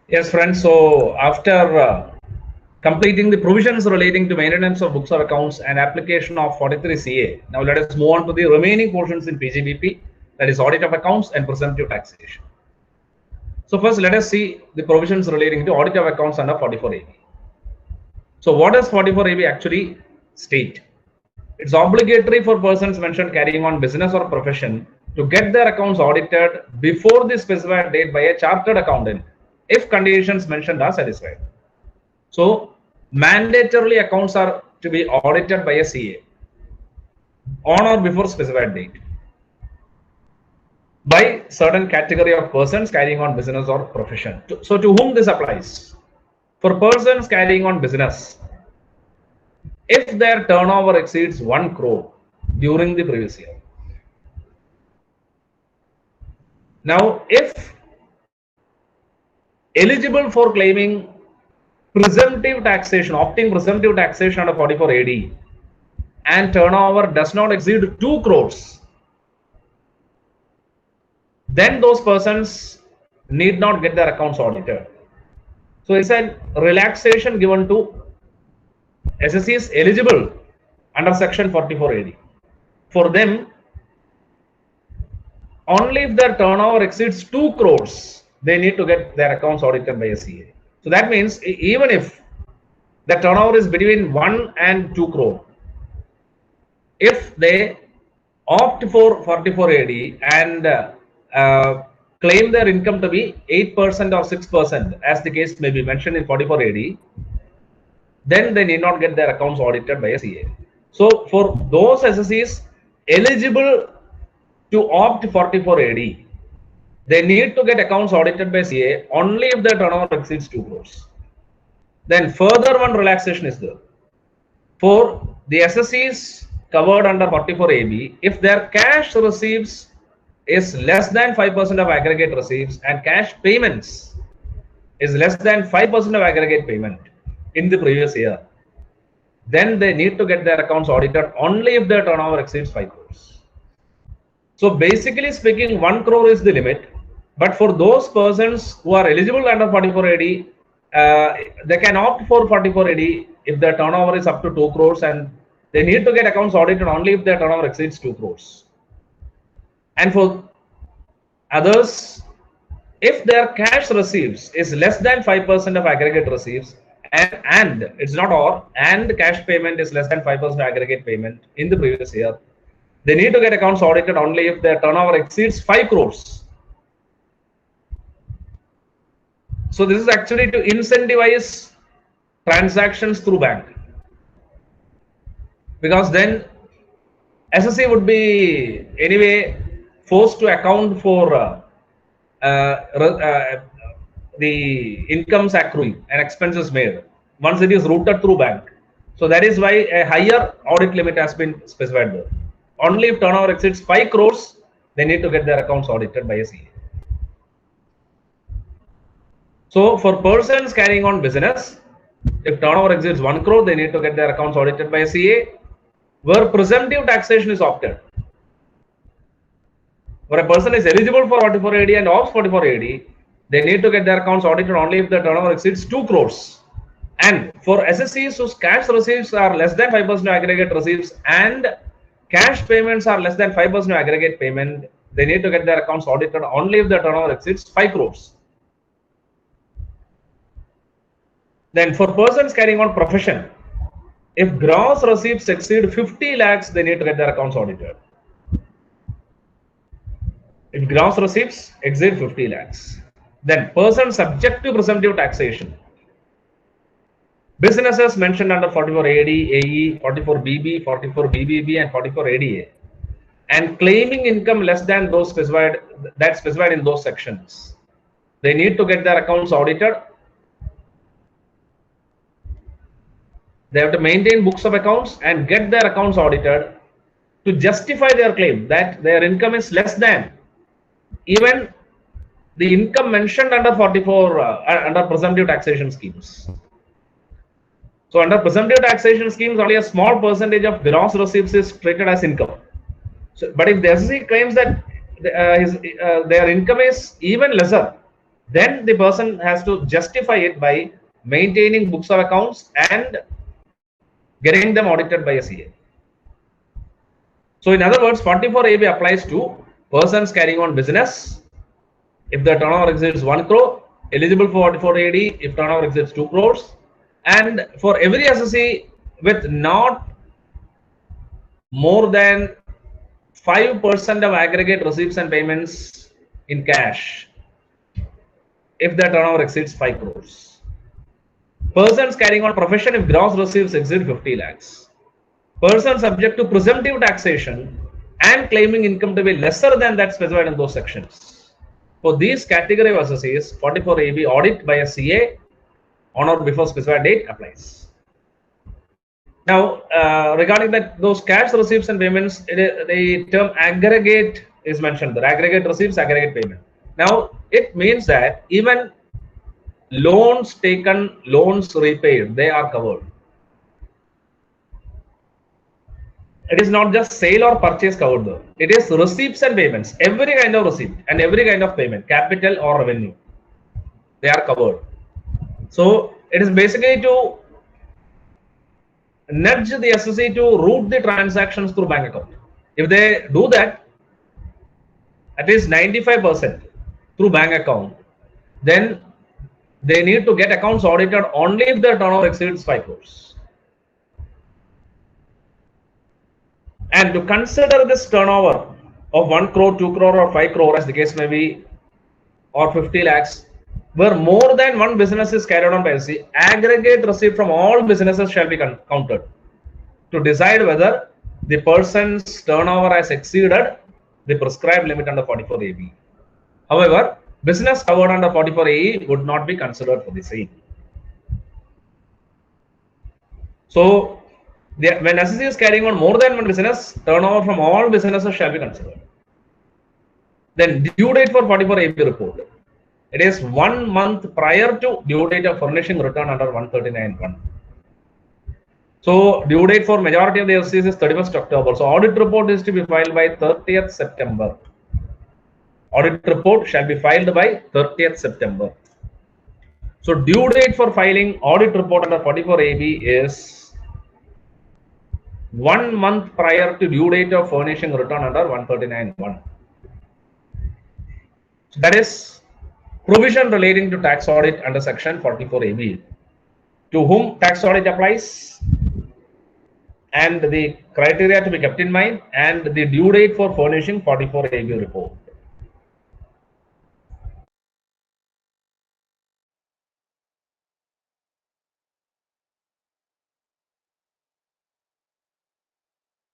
Yes, friends. So after completing the provisions relating to maintenance of books or accounts and application of 43 CA, now let us move on to the remaining portions in PGBP, that is audit of accounts and presumptive taxation. So first, let us see the provisions relating to audit of accounts under 44AB. So what does 44AB actually state? It's obligatory for persons mentioned carrying on business or profession to get their accounts audited before the specified date by a chartered accountant if conditions mentioned are satisfied. So mandatorily accounts are to be audited by a CA on or before specified date by certain category of persons carrying on business or profession. So to whom this applies? For persons carrying on business, if their turnover exceeds 1 crore during the previous year. Now, if eligible for claiming presumptive taxation, opting presumptive taxation under 44 AD, and turnover does not exceed 2 crores, then those persons need not get their accounts audited. So it's a relaxation given to SSCs eligible under section 44 AD. For them, only if their turnover exceeds 2 crores, they need to get their accounts audited by a CA. So that means even if the turnover is between 1 and 2 crore, if they opt for 44 AD and claim their income to be 8% or 6%, as the case may be mentioned in 44 AD, then they need not get their accounts audited by a CA. So for those SSCs eligible to opt 44 AD, they need to get accounts audited by CA only if their turnover exceeds 2 crores. Then further one relaxation is there. For the SSCs covered under 44 AB, if their cash receipts is less than 5% of aggregate receipts and cash payments is less than 5% of aggregate payment in the previous year, then they need to get their accounts audited only if their turnover exceeds 5 crores. So basically speaking, 1 crore is the limit, but for those persons who are eligible under 44 AD, they can opt for 44 AD if their turnover is up to 2 crores, and they need to get accounts audited only if their turnover exceeds 2 crores. And for others, if their cash receipts is less than 5% of aggregate receipts, and it's not or, and cash payment is less than 5% aggregate payment in the previous year, they need to get accounts audited only if their turnover exceeds 5 crores. So this is actually to incentivize transactions through bank, because then SSC would be anyway forced to account for the incomes accruing and expenses made once it is routed through bank. So that is why a higher audit limit has been specified there. Only if turnover exceeds 5 crores, they need to get their accounts audited by a CA. So for persons carrying on business, if turnover exceeds 1 crore, they need to get their accounts audited by a CA. Where presumptive taxation is opted, where a person is eligible for 44 AD and opts 44 AD, they need to get their accounts audited only if the turnover exceeds 2 crores. And for SSCs whose cash receipts are less than 5% aggregate receipts and cash payments are less than 5% aggregate payment, they need to get their accounts audited only if the turnover exceeds 5 crores. Then for persons carrying on profession, if gross receipts exceed 50 lakhs, they need to get their accounts audited. If gross receipts exceed 50 lakhs, then persons subject to presumptive taxation, businesses mentioned under 44 AD, AE, 44 BB, 44 BBB, and 44 ADA, and claiming income less than those specified in those sections, they need to get their accounts audited. They have to maintain books of accounts and get their accounts audited to justify their claim that their income is less than even the income mentioned under 44 under presumptive taxation schemes. So under presumptive taxation schemes, only a small percentage of gross receipts is treated as income. So, but if the SSC claims that their income is even lesser, then the person has to justify it by maintaining books of accounts and getting them audited by a CA. So in other words, 44AB applies to persons carrying on business. If the turnover exceeds 1 crore, eligible for 44AD if turnover exceeds 2 crores. And for every assessee with not more than 5% of aggregate receipts and payments in cash, if the turnover exceeds 5 crores. Persons carrying on profession if gross receipts exceed 50 lakhs. Persons subject to presumptive taxation and claiming income to be lesser than that specified in those sections. For these category of associates, 44AB audit by a CA on or before specified date applies. Now, regarding that, those cash receipts and payments, the term aggregate is mentioned there. Aggregate receipts, aggregate payment. Now, it means that even loans taken, loans repaid, they are covered. It is not just sale or purchase covered though. It is receipts and payments. Every kind of receipt and every kind of payment, capital or revenue, they are covered. So it is basically to nudge the assessee to route the transactions through bank account. If they do that, at least 95% through bank account, then they need to get accounts audited only if their turnover exceeds 5 crores. And to consider this turnover of 1 crore, 2 crore or 5 crore as the case may be, or 50 lakhs, where more than one business is carried on by SC, aggregate receipt from all businesses shall be counted to decide whether the person's turnover has exceeded the prescribed limit under 44AB. However, business covered under 44AE would not be considered for the same. So, when assessee is carrying on more than one business, turnover from all businesses shall be considered. Then due date for 44AB report. It is 1 month prior to due date of furnishing return under 139(1). So due date for majority of the SCs is 31st October. So audit report is to be filed by 30th September. Audit report shall be filed by 30th September. So due date for filing audit report under 44AB is 1 month prior to due date of furnishing return under 139(1). So that is provision relating to tax audit under section 44AB. To whom tax audit applies and the criteria to be kept in mind and the due date for furnishing 44AB report.